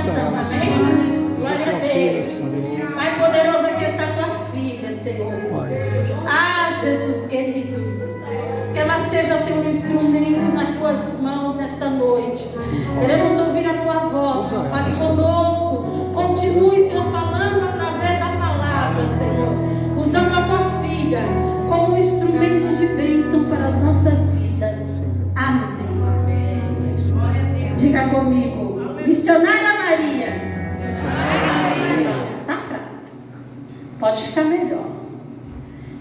oração, amém? Glória a Deus. Pai poderoso, aqui está tua filha, Senhor. Ah, Jesus querido, que ela seja, Senhor, um instrumento nas tuas mãos nesta noite. Queremos ouvir a tua voz. Fale conosco. Continue, Senhor, falando através da palavra, Senhor. Usando a tua filha como um instrumento de bênção para as nossas vidas. Amém. Diga comigo. Missionária Maria. Tá fraco. Pode ficar melhor.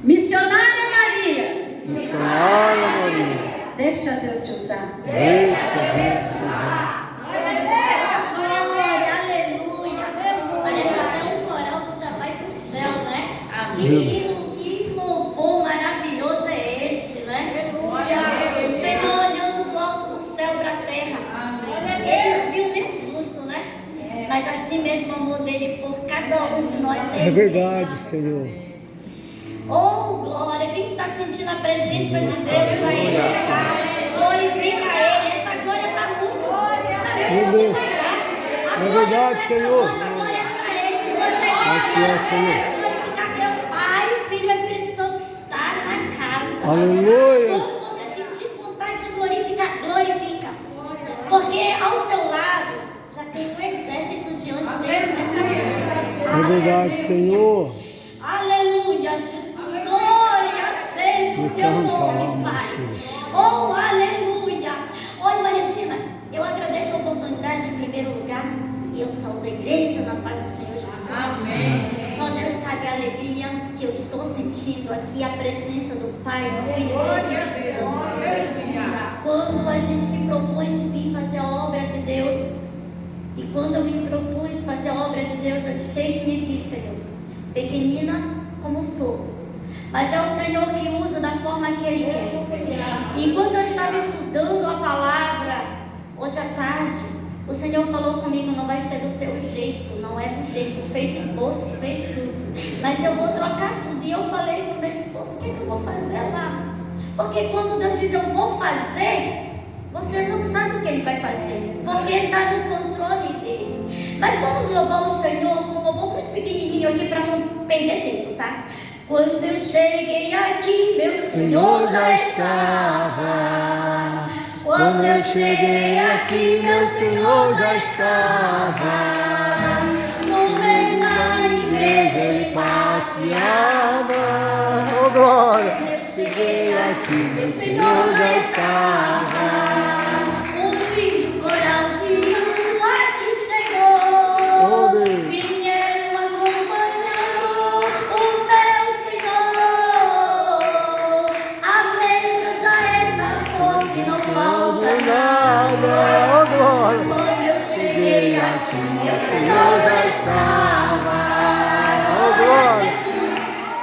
Missionária Maria. Missionária Maria. Deixa Deus te usar. Deixa Deus te usar. Glória, aleluia. Parece até um coral que já vai para o céu, né? Que louvor maravilhoso é esse, né? O Senhor olhando do alto do céu para a terra. Ele não viu nem justo, né? Mas assim mesmo o amor dele por cada um de nós É verdade, Senhor. Oh, glória! Quem está sentindo a presença de Deus aí? Glorifica Ele. Essa glória está muito glória. Meu Deus. É verdade, Senhor. A glória é para Ele. Se você Mas que é, Senhor. glorificar que é o Pai, o Filho e o Espírito Santo, está na casa. Aleluia. Quando você sentir vontade de glorificar, glorifica. Porque ao teu lado já tem um exército de anjos dentro desta casa. É verdade, Senhor. Aleluia, Jesus. Glória seja o teu nome, Pai. Oh, aleluia. Oi, Marisina, eu agradeço a oportunidade em primeiro lugar e eu saúdo a igreja na paz do Senhor Jesus. Amém. Só Deus sabe a alegria que eu estou sentindo aqui, a presença do Pai, do Filho e do Espírito Santo. Quando a gente se propõe vir fazer a obra de Deus, e quando eu me propus fazer a obra de Deus, eu disse: eis-me aqui, Senhor, pequenina como sou, mas é o Senhor que usa da forma que Ele quer. E quando eu estava estudando a palavra, hoje à tarde, o Senhor falou comigo: não vai ser do teu jeito, não é do jeito, tu fez esboço, tu fez tudo, mas eu vou trocar tudo. E eu falei para o meu esposo: o que eu vou fazer lá? Porque quando Deus diz eu vou fazer, você não sabe o que Ele vai fazer, porque Ele está no controle dele. Mas vamos louvar o Senhor com um louvor muito pequenininho aqui para não perder tempo, tá? Quando eu cheguei aqui, meu Senhor já estava. Quando eu cheguei aqui, meu Senhor já estava. No meio da igreja Ele passeava. Oh, glória. Quando eu cheguei aqui, meu Senhor já estava. Um lindo coral de anjos aqui chegou. Oh, Deus. Vieram acompanhando o meu Senhor. A mesa já está posta e não falta nada. Oh, glória. Quando eu cheguei aqui, meu Senhor já estava. Oh, glória. Jesus,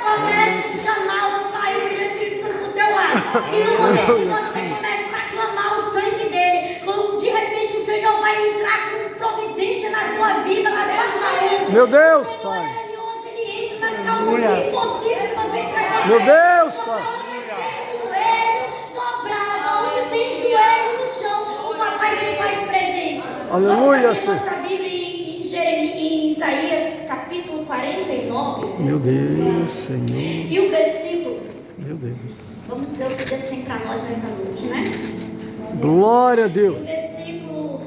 comece a chamar o Pai, o Filho e o Espírito Santo do teu lado. E no momento que você começar a clamar o sangue dele, quando de repente o Senhor vai entrar com providência na tua vida, na tua saúde. Meu Deus, O Senhor, Pai. Ele hoje ele entra nas causas impossíveis que você entrar. Meu Deus, Pai. Onde tem joelho dobrado, onde tem joelho no chão, o papai se faz presente. Aleluia, Vamos abrir Senhor. nossa Bíblia em Isaías, capítulo 49. Meu Deus, Senhor. E o versículo, Meu Deus. vamos ver o que Deus tem para nós nesta noite, né? Glória a O Deus. versículo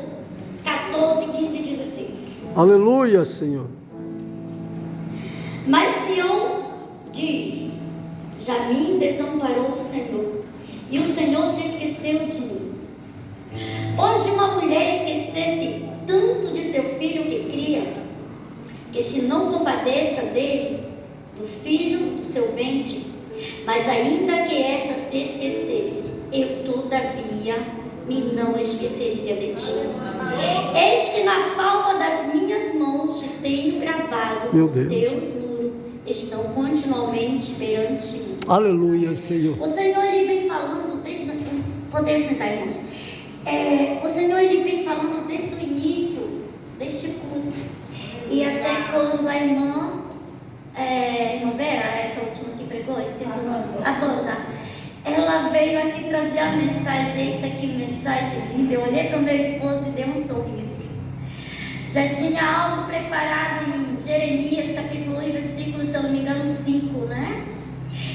14, 15 e 16. Aleluia, Senhor. Mas Sião diz: já me desamparou o Senhor, e o Senhor se esqueceu de mim. Onde uma mulher esquecesse tanto de seu filho que cria, que se não compadeça dele, do filho do seu ventre, mas ainda que esta se esquecesse, eu todavia me não esqueceria de ti. Eis que na palma das minhas mãos te tenho gravado. Meu Deus. Teus muros estão continuamente perante mim. Aleluia, Senhor. O Senhor, Ele vem falando desde... Poder sentar, irmãos. O Senhor, Ele vem falando desde o início deste culto. E até quando a irmã Vera, essa última que pregou, esqueci o nome, a Wanda, ela veio aqui trazer a mensagem. Eita, que mensagem linda. Eu olhei para o meu esposo e dei um sorriso. Já tinha algo preparado em Jeremias, capítulo 1, versículo, se eu não me engano, 5, né?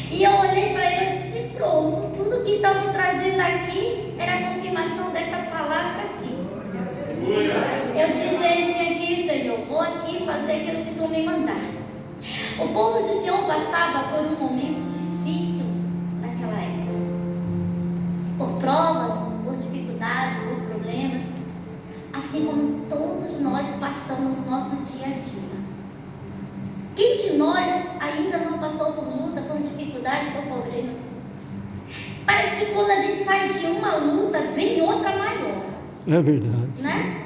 E eu olhei para ele e disse, pronto, tudo que estão me trazendo aqui era a confirmação dessa palavra aqui. Eu dizendo aqui, Senhor, vou aqui fazer aquilo que tu me mandar. O povo de Sião passava por um momento difícil naquela época. Por provas, por dificuldades, por problemas. Assim como todos nós passamos no nosso dia a dia. Quem de nós ainda não passou por luta, por dificuldade, por problemas? Parece que quando a gente sai de uma luta, vem outra maior. É verdade. Né?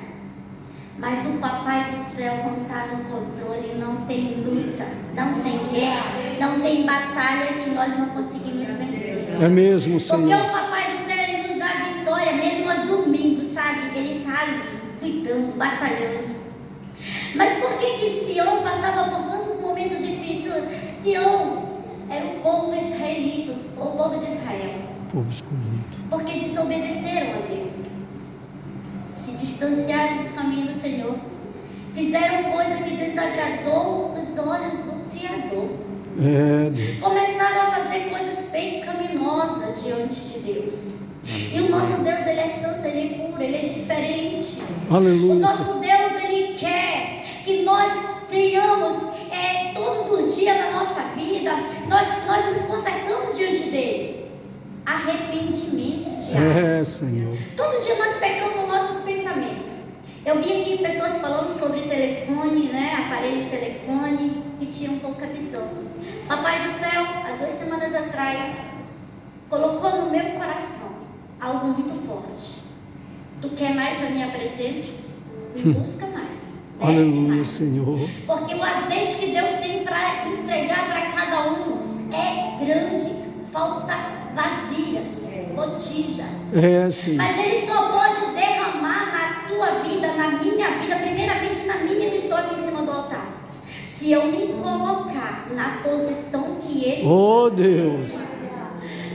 Mas o Papai do Céu não está no controle, não tem luta, não tem guerra, não tem batalha que nós não conseguimos vencer. É mesmo, Senhor. Porque o Papai do Céu, Ele nos dá vitória, mesmo aos domingos, sabe? Ele está ali, cuidando, batalhando. Mas por que Sião passava por tantos momentos difíceis? Sião era o povo israelita, o povo de Israel. Povo escolhido. Porque desobedeceram a Deus. Se distanciaram dos caminhos do Senhor. Fizeram coisa que desagradou os olhos do Criador. Deus. Começaram a fazer coisas pecaminosas diante de Deus. E o nosso Deus, Ele é santo, Ele é puro, Ele é diferente. Aleluia. O nosso Deus, Ele quer que nós tenhamos todos os dias na nossa vida, nós nos consertamos diante dEle. Arrependimento diário. Senhor. Todo dia nós pecamos nos nossos pensamentos. Eu vi aqui pessoas falando sobre telefone, né? Aparelho de telefone, e tinham pouca visão. Papai do Céu, há 2 semanas atrás, colocou no meu coração algo muito forte. Tu quer mais a minha presença? Me busca mais. Aleluia, mais. Senhor. Porque o azeite que Deus tem para entregar para cada um é grande, falta vazias, botija. Senhor. Mas Ele só pode derramar na tua vida, na minha vida, primeiramente na minha que estou aqui em cima do altar. Se eu me colocar na posição que Ele... Oh, Deus.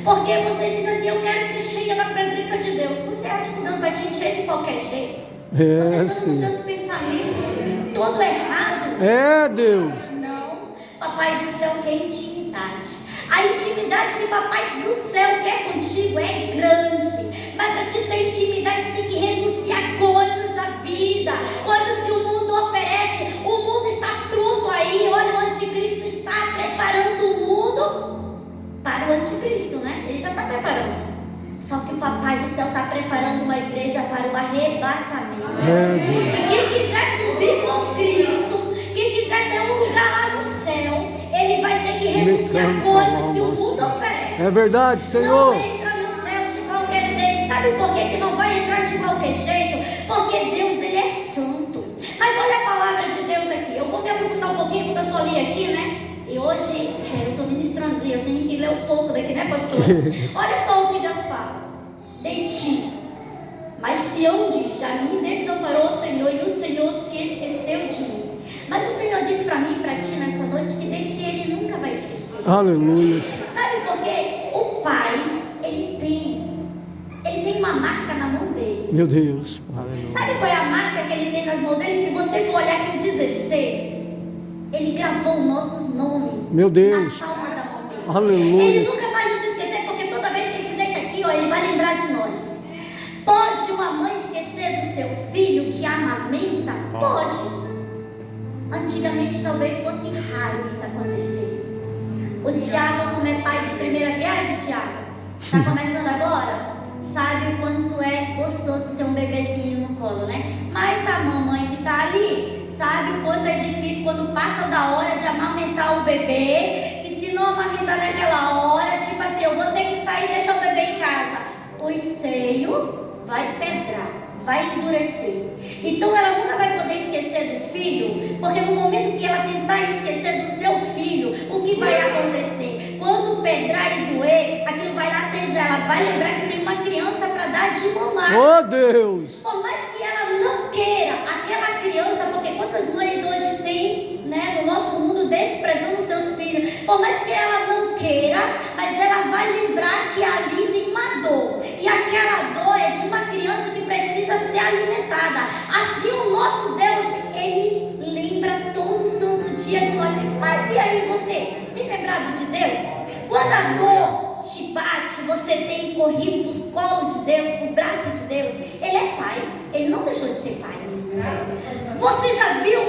Porque você diz assim, eu quero ser cheia da presença de Deus. Você acha que Deus vai te encher de qualquer jeito? Você está com Senhor. teus pensamentos todo errado. Deus. Não, Papai do Céu quer intimidade. A intimidade que Papai do Céu quer contigo é grande. Mas para te ter intimidade, tem que renunciar coisas da vida, coisas que o mundo oferece. O mundo está pronto aí. Olha, o anticristo está preparando o mundo para o anticristo, né? Ele já está preparando. Só que o Papai do Céu está preparando uma igreja para o arrebatamento. E quem quiser subir com Cristo, quem quiser ter um lugar lá no céu, ele vai ter que renunciar coisas que o mundo oferece. É verdade, Senhor. Não entra no céu de qualquer jeito. Sabe por que não vai entrar de qualquer jeito? Porque Deus, Ele é santo. Mas olha a palavra de Deus aqui. Eu vou me aprofundar um pouquinho, porque eu só li aqui, né? E hoje eu estou ministrando, eu tenho que ler um pouco daqui, né, pastor? Olha só o que Deus fala. De ti. Mas Sião diz, a mim desamparou o Senhor, e o Senhor se esqueceu de mim. Mas o Senhor diz para mim e para ti nessa noite que de ti Ele nunca vai esquecer. Aleluia. Sabe por quê? O Pai, Ele tem uma marca na mão dele. Meu Deus. Sabe qual é a marca que Ele tem nas mãos dele? Se você for olhar aqui o 16, Ele gravou nossos nomes. Meu Deus. Na palma da mão dele. Aleluia. Ele nunca vai nos esquecer, porque toda vez que Ele fizer isso aqui, ó, Ele vai lembrar de nós. Pode uma mãe esquecer do seu filho que amamenta? Pode. Antigamente talvez fosse raro isso acontecer. O Tiago, como é pai de primeira viagem, Tiago, está começando agora, sabe o quanto é gostoso ter um bebezinho no colo, né? Mas a mamãe que está ali sabe o quanto é difícil quando passa da hora de amamentar o bebê. E se não amamentar naquela hora, tipo assim, eu vou ter que sair e deixar o bebê em casa. O seio vai pedrar, vai endurecer. Então ela nunca vai poder esquecer do filho, porque no momento que ela tentar esquecer do seu filho, o que vai acontecer? Quando pedrar e doer, aquilo vai latejar, ela vai lembrar que tem uma criança para dar de mamar. Oh, Deus. Por mais que ela não queira aquela criança, porque quantas mães hoje tem, né, no nosso mundo desprezando os seus filhos, por mais que ela não queira, mas ela vai lembrar que ali tem uma dor, e aquela dor é de uma criança que precisa ser alimentada. Assim o nosso Deus chamado de Deus? Quando a dor te bate, você tem corrido para o colo de Deus, para o braço de Deus. Ele é pai, ele não deixou de ser pai. Você já viu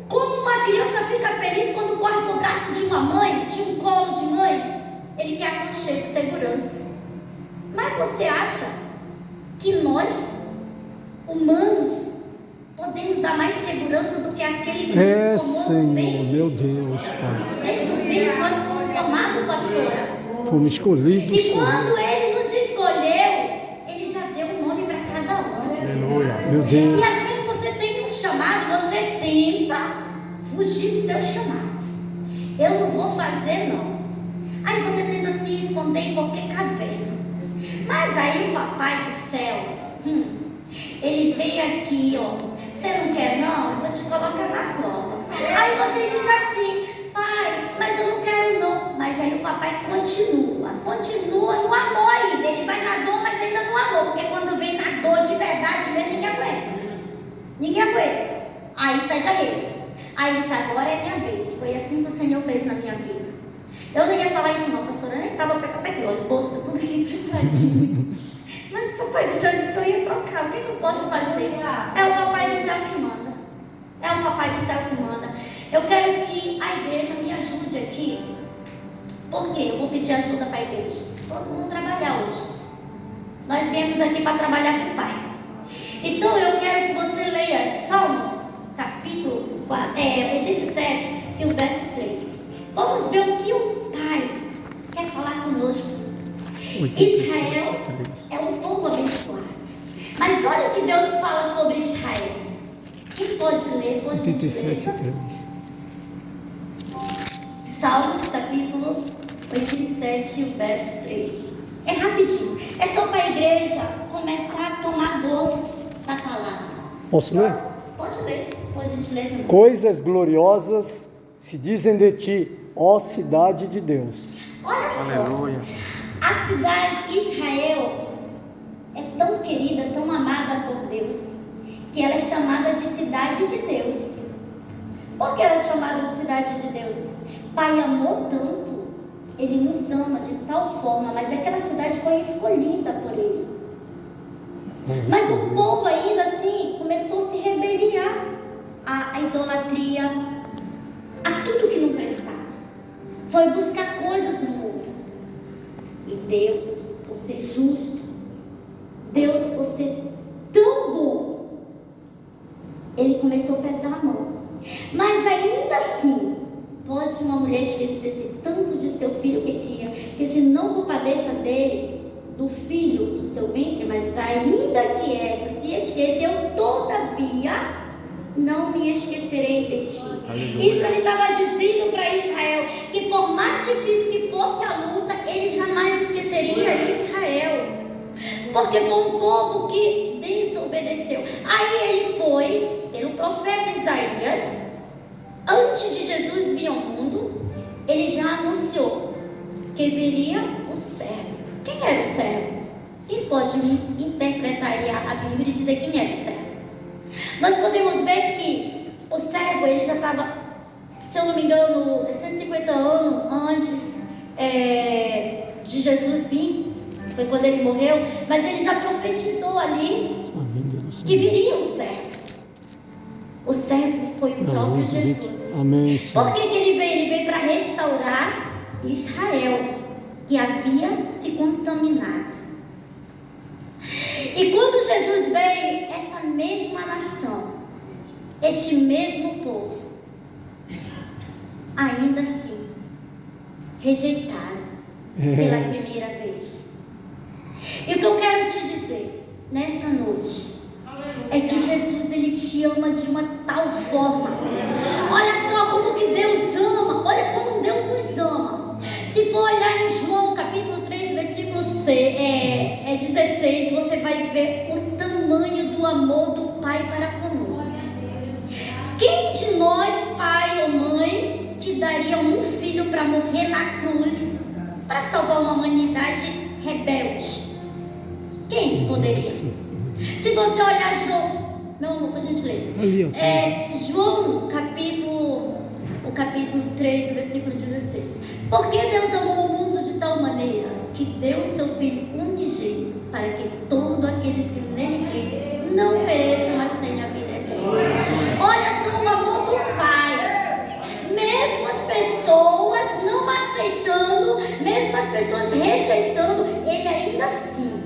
como uma criança fica feliz quando corre para o braço de uma mãe, de um colo de mãe? Ele quer aconchego, segurança. Mas você acha que nós, humanos, podemos dar mais segurança do que aquele que nos formou Senhor, no ventre? meu Deus, Pai. Desde o ventre nós fomos formados, pastora. Fomos escolhidos, E Senhor. quando Ele nos escolheu, Ele já deu um nome para cada um. Aleluia, meu Deus. E às vezes você tem um chamado, você tenta fugir do teu chamado. Eu não vou fazer, não. Aí você tenta se esconder em qualquer caverna. Mas aí o papai do céu, ele vem aqui, ó. Você não quer, não? Eu vou te colocar na prova. Aí você diz assim: pai, mas eu não quero, não. Mas aí o papai continua no amor ainda. Ele vai na dor, mas ainda no amor. Porque quando vem na dor de verdade mesmo, ninguém aguenta. Ninguém aguenta. Aí pega ele. Aí diz: agora é minha vez. Foi assim que o Senhor fez na minha vida. Eu não ia falar isso, não, pastora. Eu nem estava até aqui, ó, os bolsos tudo preparadinho. Mas o papai do céu disse que eu ia trocar. O que eu posso fazer? É o papai do céu que manda. É o papai do céu que manda. Eu quero que a igreja me ajude aqui. Por quê? Eu vou pedir ajuda para a igreja. Nós vamos trabalhar hoje. Nós viemos aqui para trabalhar com o Pai. Então eu quero que você leia Salmos, capítulo 87 e o verso 3. Vamos ver o que o Pai quer falar conosco. 87, Israel 3. é um povo abençoado. Mas olha o que Deus fala sobre Israel. Quem pode ler? Por 87, gentileza? 3. Salmos, capítulo 87, o verso 3. É rapidinho. É só para a igreja começar a tomar gosto da palavra. Posso ler? Pode ler, por gentileza. Não. Coisas gloriosas se dizem de ti, ó cidade de Deus. Olha só. A cidade de Israel é tão querida, tão amada por Deus, que ela é chamada de cidade de Deus. Por que ela é chamada de cidade de Deus? Pai amou tanto, Ele nos ama de tal forma, mas aquela cidade foi escolhida por Ele. Mas o povo ainda assim começou a se rebeliar à idolatria, a tudo que não prestava. Foi buscar coisas no mundo. E Deus, por ser justo, Deus, por ser tão bom, Ele começou a pesar a mão. Mas ainda assim, pode uma mulher esquecer-se tanto de seu filho que cria, que se não compadeça dele, do filho do seu ventre, mas ainda que essa se esqueça, eu todavia não me esquecerei de ti. Aleluia. Isso ele estava dizendo para Israel, que por mais difícil que fosse a luta, ele jamais esqueceria Israel, porque foi um povo que desobedeceu. Aí ele foi, pelo profeta Isaías, antes de Jesus vir ao mundo, ele já anunciou que viria o servo. Quem era o servo? Quem pode me interpretar a Bíblia e dizer quem era o servo? Nós podemos ver que o servo, ele já estava, se eu não me engano, 150 anos antes de Jesus vir, foi quando ele morreu, mas ele já profetizou ali que viria o servo. O servo foi o próprio Jesus. Amém. Por que ele veio? Ele veio para restaurar Israel, que havia se contaminado. E quando Jesus veio, essa mesma nação, este mesmo povo, ainda assim, rejeitaram pela primeira vez. E o que eu quero te dizer nesta noite é que Jesus, ele te ama de uma tal forma. Olha só como que Deus ama. Olha como Deus nos ama. Se for olhar em João capítulo 3, versículo 16, você vai ver o tamanho do amor do Pai para conosco. Quem de nós, pai ou mãe, que daria um filho para morrer na cruz, para salvar uma humanidade rebelde? Quem poderia? Se você olhar João, meu amor, por gentileza, João capítulo, o capítulo 3, versículo 16. Porque Deus amou o mundo de tal maneira que deu seu Filho unigênito, para que todos aqueles que nele creem não pereçam, mas tenham a vida eterna. Olha só o amor do Pai. Mesmo as pessoas não aceitando, mesmo as pessoas rejeitando, Ele ainda assim,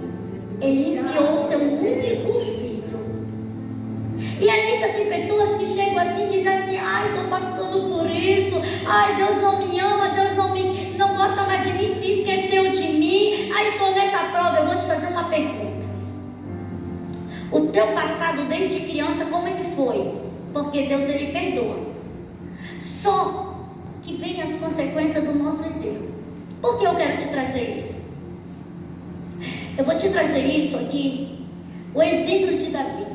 Ele enviou o seu único Filho. E ainda tem pessoas que chegam assim e dizem assim: ai, estou passando por isso, ai, Deus não me ama, Deus não gosta mais de mim, se esqueceu de mim, ai, estou nessa prova. Eu vou te fazer uma pergunta. O teu passado desde criança, como é que foi? Porque Deus, Ele perdoa. Só que vem as consequências do nosso erro. Por que eu quero te trazer isso? Eu vou te trazer isso aqui, o exemplo de Davi.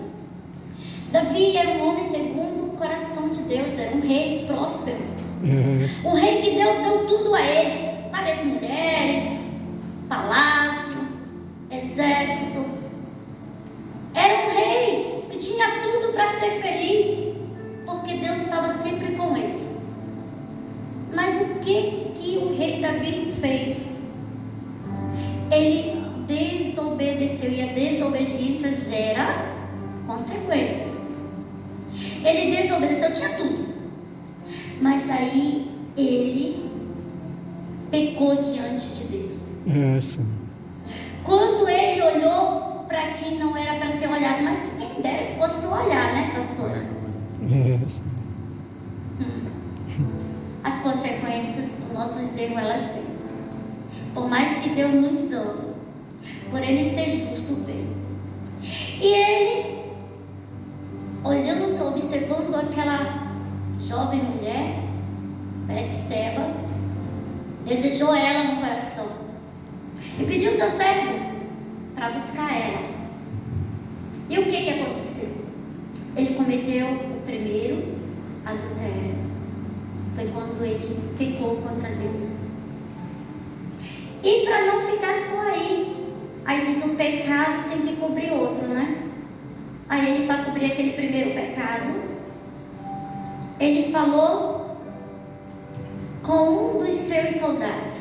Davi era um homem segundo o coração de Deus, era um rei próspero. Um rei que Deus deu tudo a ele: várias mulheres, palácio, exército. Era um rei que tinha tudo para ser feliz, porque Deus estava sempre com ele. Mas o que o rei Davi fez? Ele desobedeceu, e a desobediência gera consequência. Ele desobedeceu, tinha tudo, mas aí ele pecou diante de Deus. Quando ele olhou para quem não era para ter olhado, mas quem dera que fosse olhar, né, pastora? As consequências dos nossos erros, elas têm. Por mais que Deus nos ame, por Ele ser justo, bem. E ele, olhando, observando aquela jovem mulher, Betseba, desejou ela no coração e pediu seu servo para buscar ela. E o que aconteceu? Ele cometeu o primeiro adultério. Foi quando ele pecou contra Deus. E para não ficar só aí diz: um pecado tem que cobrir outro, né? Aí ele, para cobrir aquele primeiro pecado, ele falou com um dos seus soldados: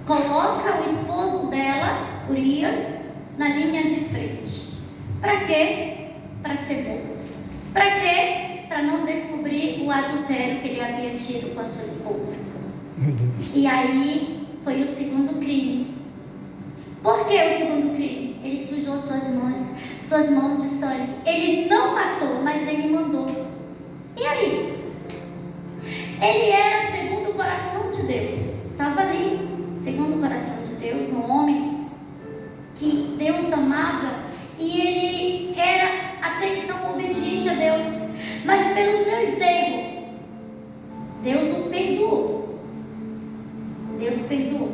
coloca o esposo dela, Urias, na linha de frente. Para quê? Para ser morto. Para quê? Para não descobrir o adultério que ele havia tido com a sua esposa. Meu Deus. E aí foi o segundo crime. Por que o segundo crime? Ele sujou suas mãos de sangue. Ele não matou, mas ele mandou. E aí? Ele era segundo o coração de Deus. Estava ali, segundo o coração de Deus, um homem que Deus amava. E ele era até então obediente a Deus. Mas pelos seus erros, Deus o perdoou. Deus perdoou.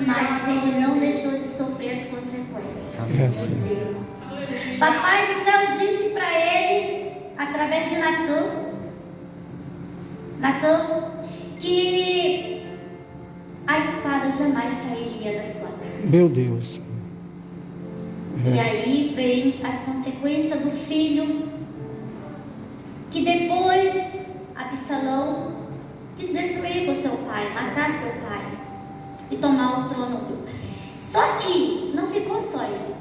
Mas ele não deixou de sofrer as consequências dos erros. Papai do céu disse para ele, através de Natã, que a espada jamais sairia da sua casa. Meu Deus. E aí vem as consequências do filho, que depois Absalão quis destruir com seu pai, matar seu pai e tomar o trono. Só que não ficou só ele.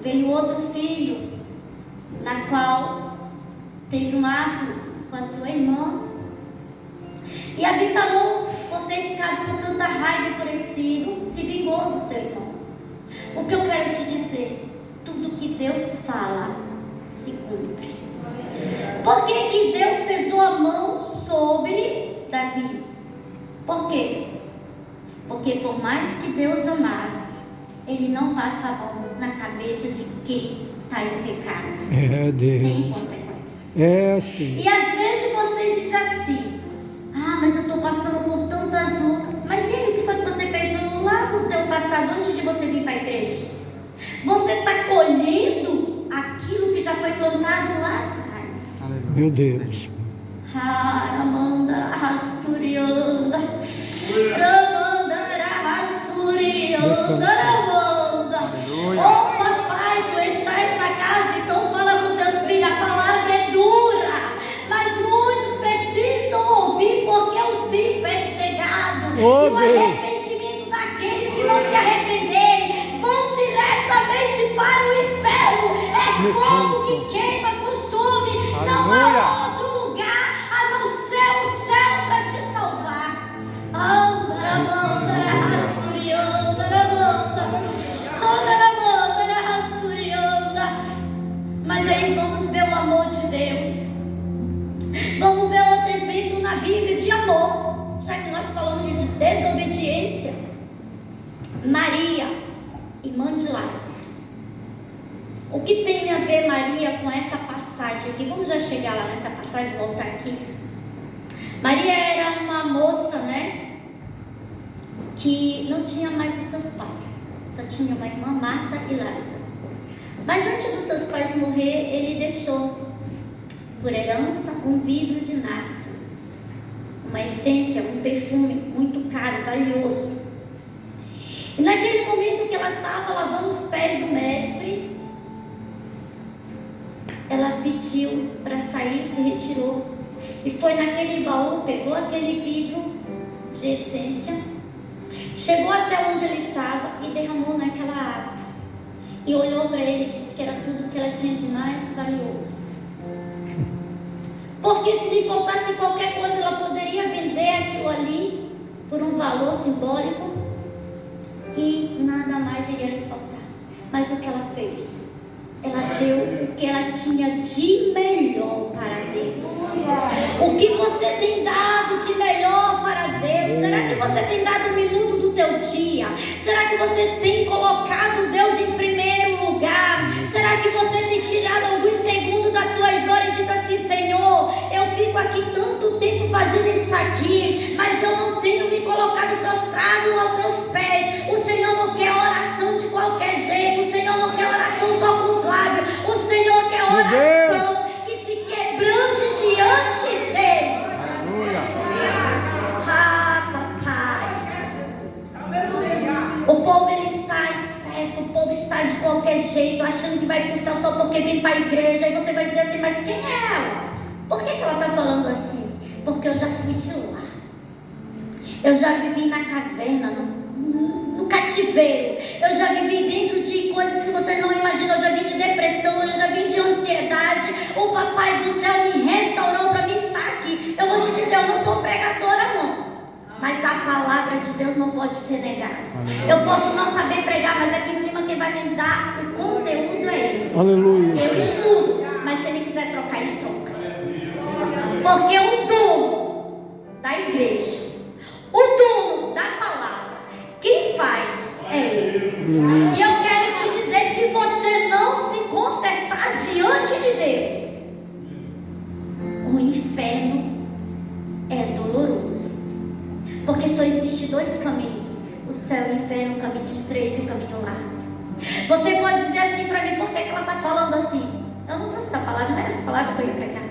Veio outro filho, na qual teve um ato com a sua irmã. E Absalão, por ter ficado com tanta raiva e enfurecido, se vingou do seu irmão. O que eu quero te dizer? Tudo que Deus fala se cumpre. Por que Deus pesou a mão sobre Davi? Por quê? Porque por mais que Deus amasse, Ele não passa a mão na cabeça de quem está em pecado. Deus. Tem consequências. Sim. E às vezes você diz assim: ah, mas eu estou passando por tantas lutas. Mas e aí, o que foi que você fez lá no teu passado, antes de você vir para a igreja? Você está colhendo aquilo que já foi plantado lá atrás. Meu Deus. Ramanda Rassurianda, Ramanda Rassurianda, Ramanda. Oh papai, tu estás na casa, então fala com teus filhos. A palavra é dura, mas muito Larissa. O que tem a ver, Maria, com essa passagem aqui? Vamos já chegar lá nessa passagem, voltar aqui. Maria era uma moça, né, que não tinha mais os seus pais. Só tinha uma irmã, Marta e Lázaro. Mas antes dos seus pais morrer, ele deixou, por herança, um vidro de nardo, uma essência, um perfume muito caro, valioso. E naquele momento que ela estava lavando os pés do mestre, ela pediu para sair, se retirou. E foi naquele baú, pegou aquele vidro de essência, chegou até onde ele estava e derramou naquela água. E olhou para ele e disse que era tudo que ela tinha de mais valioso. Porque se lhe faltasse qualquer coisa, ela poderia vender aquilo ali por um valor simbólico e nada mais iria lhe faltar. Mas o que ela fez? Ela deu o que ela tinha de melhor para Deus. O que você tem dado de melhor para Deus? Será que você tem dado um minuto do teu dia? Será que você tem colocado Deus em primeiro lugar? Será que você tem tirado alguns segundos das tuas horas e dito assim: Senhor, eu fico aqui tanto tempo fazendo isso aqui, mas eu não tenho me colocado prostrado aos teus pés. O Senhor não quer oração de qualquer jeito. O Senhor não quer oração só com os lábios. O Senhor quer oração que se quebrante diante dele. Aleluia. Ah, papai. O povo ele está espécie, o povo está de qualquer jeito, achando que vai para o céu só porque vem para a igreja. E você vai dizer assim: mas quem é ela? Por que ela está falando assim? Porque eu já fui de lá. Eu já vivi na caverna, no cativeiro. Eu já vivi dentro de coisas que vocês não imaginam. Eu já vim de depressão, eu já vim de ansiedade. O papai do céu me restaurou para mim estar aqui. Eu vou te dizer, eu não sou pregadora não, mas a palavra de Deus não pode ser negada. Eu posso não saber pregar, mas aqui em cima quem vai me dar o conteúdo é Ele. Aleluia. Eu estudo, mas se Ele quiser trocar, Ele troca. Porque o dono da igreja, o dono da palavra, quem faz é Ele. E eu quero te dizer, se você não se consertar diante de Deus, o inferno é doloroso. Porque só existe dois caminhos: o céu e o inferno, o caminho estreito e o caminho largo. Você pode dizer assim para mim: por que ela está falando assim? Eu não trouxe essa palavra, não era essa palavra que eu ia pregar.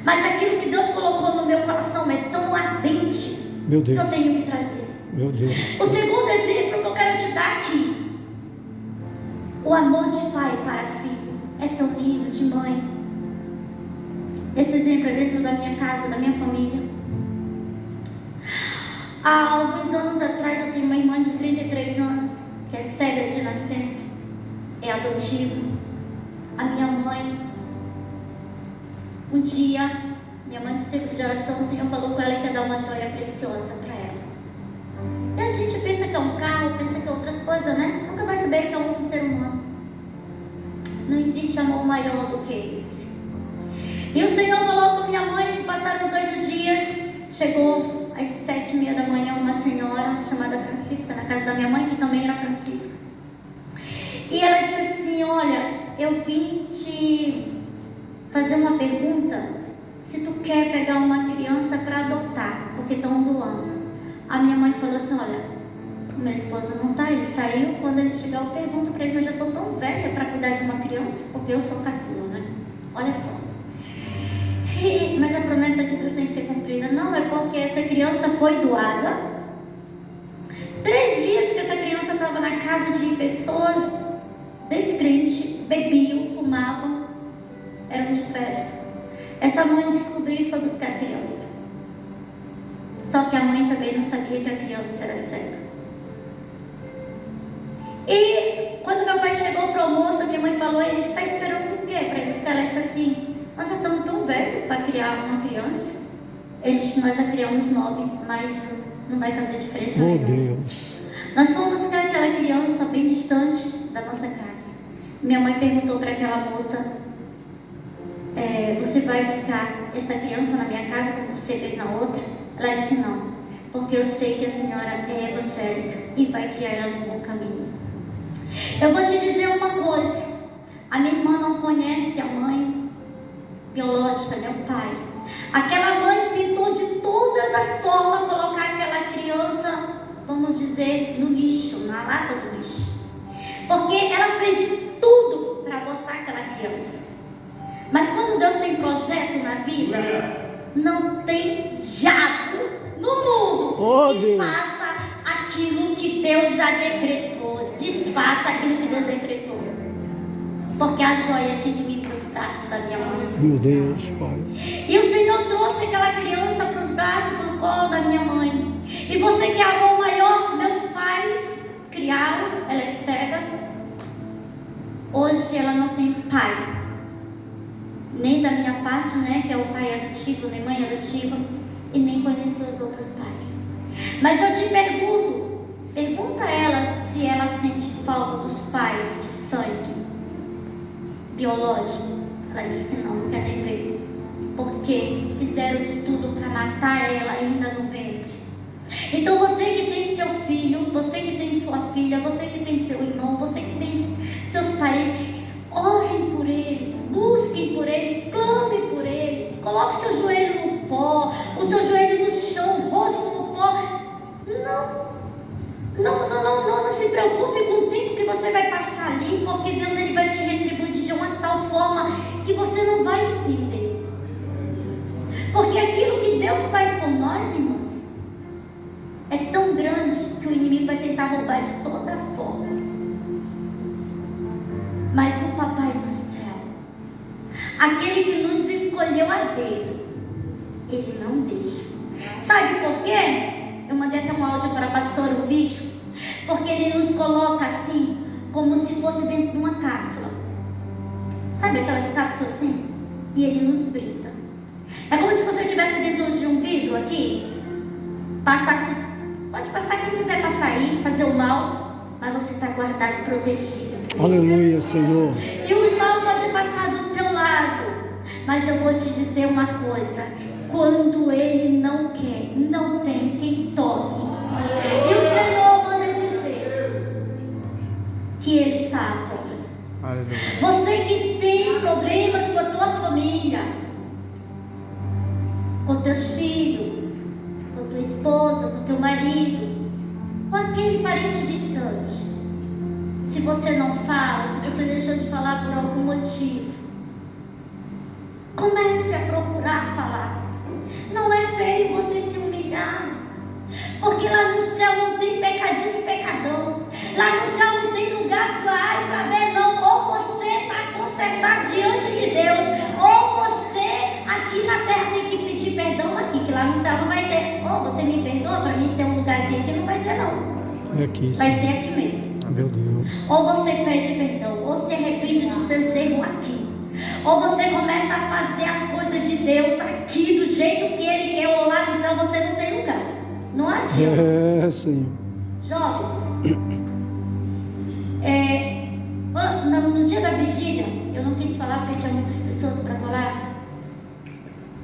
Mas aquilo que Deus colocou no meu coração é tão ardente, Meu Deus. que eu tenho que trazer. Meu Deus. O segundo exemplo que eu quero te dar aqui: o amor de pai para filho é tão lindo, de mãe. Esse exemplo é dentro da minha casa, da minha família. Há alguns anos atrás, eu tenho uma irmã de 33 anos, que é cega de nascença, é adotiva. A minha mãe, um dia, minha mãe de ciclo de oração, o Senhor falou com ela que ia dar uma joia preciosa para ela. E a gente pensa que é um carro, pensa que é outras coisas, né? Nunca vai saber que é um ser humano. Não existe amor maior do que esse. E o Senhor falou com minha mãe, se passaram os 8 dias, chegou às 7h30 da manhã uma senhora chamada Francisca, na casa da minha mãe, que também era Francisca. E ela disse assim: olha, eu vim te fazer uma pergunta, se tu quer pegar uma criança para adotar, porque estão doando. A minha mãe falou assim: olha, minha esposa não está, ele saiu, quando ele chegar eu pergunto para ele, eu já estou tão velha para cuidar de uma criança, porque eu sou caçula, né? Olha só. Mas a promessa de Deus tem que ser cumprida. Não, é porque essa criança foi doada. 3 dias que essa criança estava na casa de pessoas descrentes, bebiam, fumavam, eram de festa. Essa mãe descobriu e foi buscar a criança. Só que a mãe também não sabia que a criança era cega. E quando meu pai chegou para o almoço, minha mãe falou: ele está esperando o quê para ir buscar? Ela disse assim: nós já estamos tão velhos para criar uma criança. Ele disse: nós já criamos 9, mas não vai fazer diferença nenhuma. Deus. Nós fomos buscar aquela criança bem distante da nossa casa. Minha mãe perguntou para aquela moça: você vai buscar esta criança na minha casa como você fez na outra? Ela disse: não, porque eu sei que a senhora é evangélica e vai criar ela no bom caminho. Eu vou te dizer uma coisa. A minha irmã não conhece a mãe biológica, né, o pai. Aquela mãe tentou de todas as formas colocar aquela criança, vamos dizer, no lixo, na lata do lixo. Porque ela fez de tudo para botar aquela criança. Mas quando Deus tem projeto na vida, não tem diabo no mundo que faça aquilo que Deus já decretou. Desfaça aquilo que Deus decretou. Porque a joia tinha que vir para os braços da minha mãe. Meu Deus, Pai. E o Senhor trouxe aquela criança para os braços, para o colo da minha mãe. E você que é amor maior, meus pais criaram, ela é cega. Hoje ela não tem pai. Nem da minha parte, né, que é o pai adotivo, nem mãe adotiva. E nem conheceu os outros pais. Mas eu te pergunta a ela se ela sente falta dos pais de sangue biológico. Ela disse que não quer nem ver, porque fizeram de tudo para matar ela ainda no ventre. Então você que tem seu filho, você que tem sua filha, você que tem seu irmão, você que tem seus parentes, orem por eles, busquem por eles, clame por eles, coloque seu joelho no pó, o seu joelho no chão, o rosto no pó. Não se preocupe com o tempo que você vai passar ali, porque Deus ele vai te retribuir de uma tal forma que você não vai entender. Porque aquilo que Deus faz por nós, irmãos, é tão grande que o inimigo vai tentar roubar de toda forma. Mas o Papai do céu, aquele que nos escolheu a dedo, ele não deixa. Sabe por quê? Eu mandei até um áudio para a pastora, um vídeo, porque ele nos coloca assim, como se fosse dentro de uma cápsula. Sabe aquelas cápsulas assim? E ele nos brinda. É como se você estivesse dentro de um vidro aqui, pode passar quem quiser passar aí, fazer o mal, mas você está guardado e protegido. Aleluia, Senhor. E o mal pode passar do teu lado, mas eu vou te dizer uma coisa: quando ele não quer, não tem quem toque. E o Senhor manda dizer que ele está à porta. Você que tem problemas com a tua família, com teus filhos, com tua esposa, com teu marido, com aquele parente distante. Se você não fala, se você deixou de falar por algum motivo, comece a procurar falar. Não é feio você se humilhar, porque lá no céu não tem pecadinho e pecadão. Lá no céu não tem lugar para A e para B, não. Ou você está consertado diante de Deus, ou você aqui na terra tem que pedir perdão aqui, que lá no céu não vai ter. Ou você me perdoa, para mim ter um lugarzinho aqui, não vai ter não. É aqui, vai sim. ser aqui mesmo. Meu Deus. Ou você pede perdão, ou se arrepende dos seus erros aqui, ou você começa a fazer as coisas de Deus aqui do jeito que Ele quer, ou lá no céu você não tem lugar. Não adianta. É, Senhor. Jovens, no dia da vigília, eu não quis falar porque tinha muitas pessoas para falar.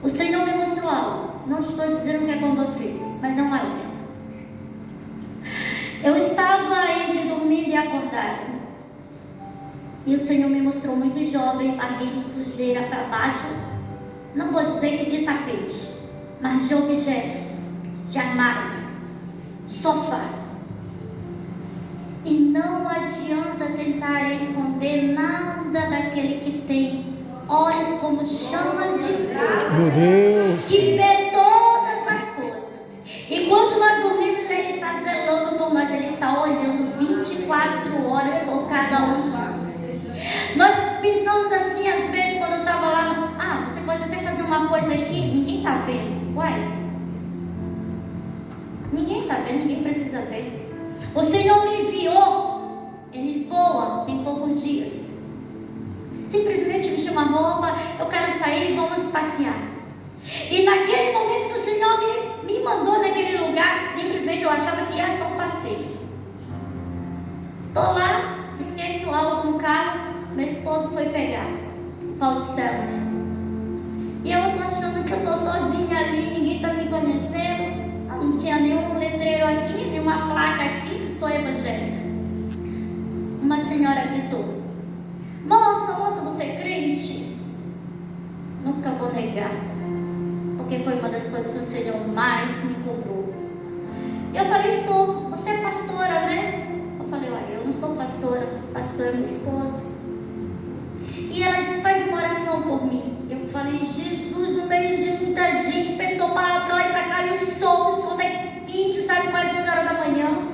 O Senhor me mostrou algo. Não estou dizendo que é com vocês, mas é um alerta. Eu estava entre dormir e acordar, e o Senhor me mostrou muito jovem, barriga, sujeira para baixo. Não vou dizer que de tapete, mas de objetos, de armários, de sofá. E não adianta tentar esconder nada daquele que tem olhos como chama de fogo, Meu Deus. que vê todas as coisas. E quando nós dormimos, Ele está zelando por nós, Ele está olhando 24 horas por cada um de nós. Nós pensamos assim, às vezes, quando eu estava lá, você pode até fazer uma coisa aqui, ninguém está vendo. Uai, ninguém está vendo, ninguém precisa ver. O Senhor me enviou em Lisboa em poucos dias. Simplesmente vestir uma roupa, eu quero sair, vamos passear. E naquele momento que o Senhor me mandou naquele lugar, simplesmente eu achava que era só um passeio. Estou lá, esqueço algo no carro, meu esposo foi pegar Paulo Céu. E eu estou achando que eu estou sozinha ali, ninguém está me conhecendo. Não tinha nenhum letreiro aqui, nenhuma placa aqui, sou evangélica. uma senhora gritou: moça, você é crente? Nunca vou negar, porque foi uma das coisas que o Senhor mais me cobrou. Eu falei: sou. Você é pastora, né? Eu falei: olha, eu não sou pastora, pastora é minha esposa. E ela disse: faz uma oração por mim. Eu falei: Jesus, no meio de muita gente, pessoa para lá e para cá, e o sol daqui, sabe, quase 11 horas da manhã.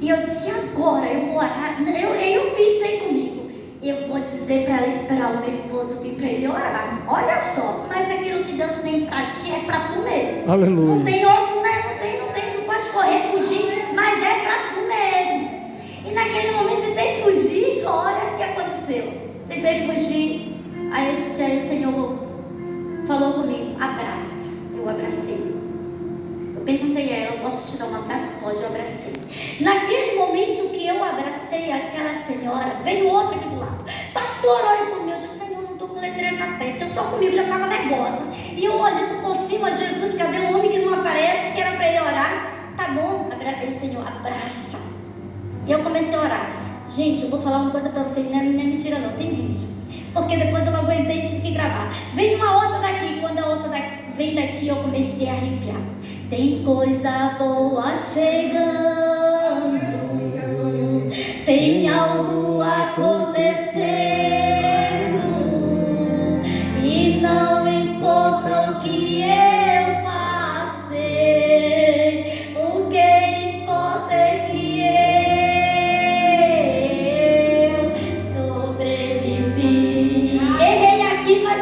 E eu disse: agora eu vou orar. Eu pensei comigo: eu vou dizer para ela esperar o meu esposo vir para ele orar. Olha só, mas aquilo que Deus tem para ti é para tu mesmo. Aleluia. Não tem outro, né? Não pode correr, fugir, mas é para tu mesmo. E naquele momento eu tentei fugir. Olha o que aconteceu. Tentei fugir. Aí o Senhor falou comigo: abraça. Eu abracei. Eu perguntei a ela: eu posso te dar um abraço? Pode. Eu abracei. Naquele momento que eu abracei aquela senhora, veio outra aqui do lado: pastor, olha por mim. Eu disse: Senhor, não estou com letreiro na testa. Eu só comigo já estava nervosa. E eu olhando por cima: Jesus, cadê o homem que não aparece? Que era para ele orar. Tá bom. Aí o Senhor: abraça. E eu comecei a orar. Gente, eu vou falar uma coisa para vocês, não é mentira não, tem vídeo. Porque depois eu não aguentei e tive que gravar. Vem uma outra daqui, quando a outra vem daqui eu comecei a arrepiar. Tem coisa boa chegando, tem algo acontecendo, e não importa o que eu passei, o que importa é que sobrevivi. Errei aqui, mas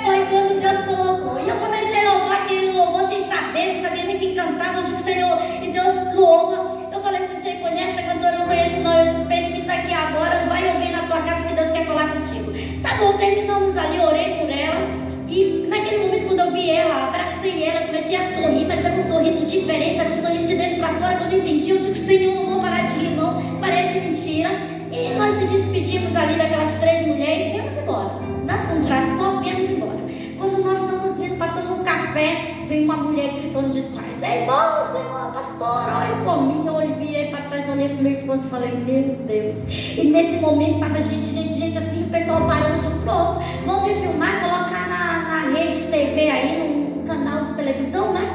foi quando Deus colocou. E eu comecei a louvar aquele louvor sem saber, não sabia nem quem cantava, eu digo: Senhor, e Deus louva. Eu falei assim: você conhece a cantora? Eu não conheço não. Eu digo: pesquisa aqui agora, vai ouvir na tua casa que Deus quer falar contigo. Tá bom, terminamos ali, orei por ela. E naquele momento, quando eu vi ela, abracei ela, comecei a sorrir, mas era um sorriso diferente, era um sorriso de dentro para fora, que eu não entendi. Eu digo: Senhor, não vou parar de rir não, parece mentira. E nós se despedimos ali daquelas 3 mulheres e viemos embora. Nós fomos transporte, viemos embora. Quando nós estamos vindo, passando um café, veio uma mulher gritando de trás: ei, moça, pastora, olha por mim. Eu virei para trás, olhei para o meu esposo e falei: meu Deus. E nesse momento estava gente assim, o pessoal parando de pronto, vão me filmar, colocar na rede TV aí, no canal de televisão, né?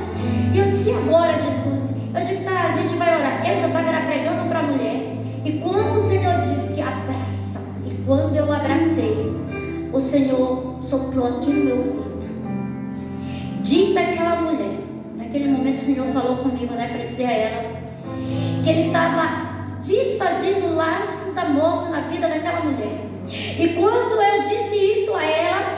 E eu disse: agora, Jesus? Eu digo: tá, a gente vai orar. Eu já estava pregando para a mulher. E quando o Senhor disse: abraça, e quando eu abracei, o Senhor soprou aqui no meu ouvido. Diz daquela mulher, naquele momento o Senhor falou comigo, né, para dizer a ela que Ele estava desfazendo o laço da morte na vida daquela mulher. E quando eu disse isso a ela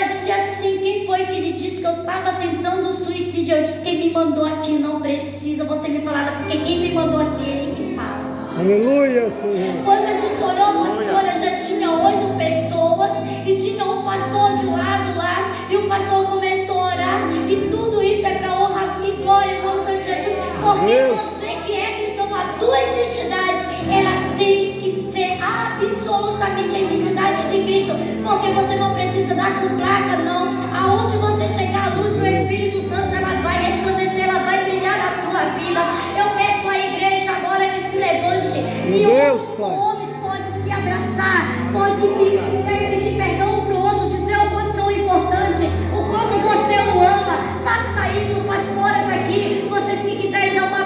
disse assim: quem foi que lhe disse que eu estava tentando o suicídio? Eu disse: quem me mandou aqui não precisa você me falar, porque quem me mandou aqui é Ele que fala. Aleluia, Senhor. Quando a gente olhou, pastora, já tinha 8 pessoas e tinha um pastor de lado lá, e o pastor começou a orar, e tudo isso é para honra e glória e glória de Jesus, porque você que é cristão, a tua identidade, ela tem que ser absolutamente a identidade de Cristo, porque você não precisa dar com placa não. Aonde você chegar, a luz do Espírito Santo, ela vai resplandecer, ela vai brilhar na tua vida. Eu peço à igreja agora que se levante, e Deus, homens podem se abraçar, pode se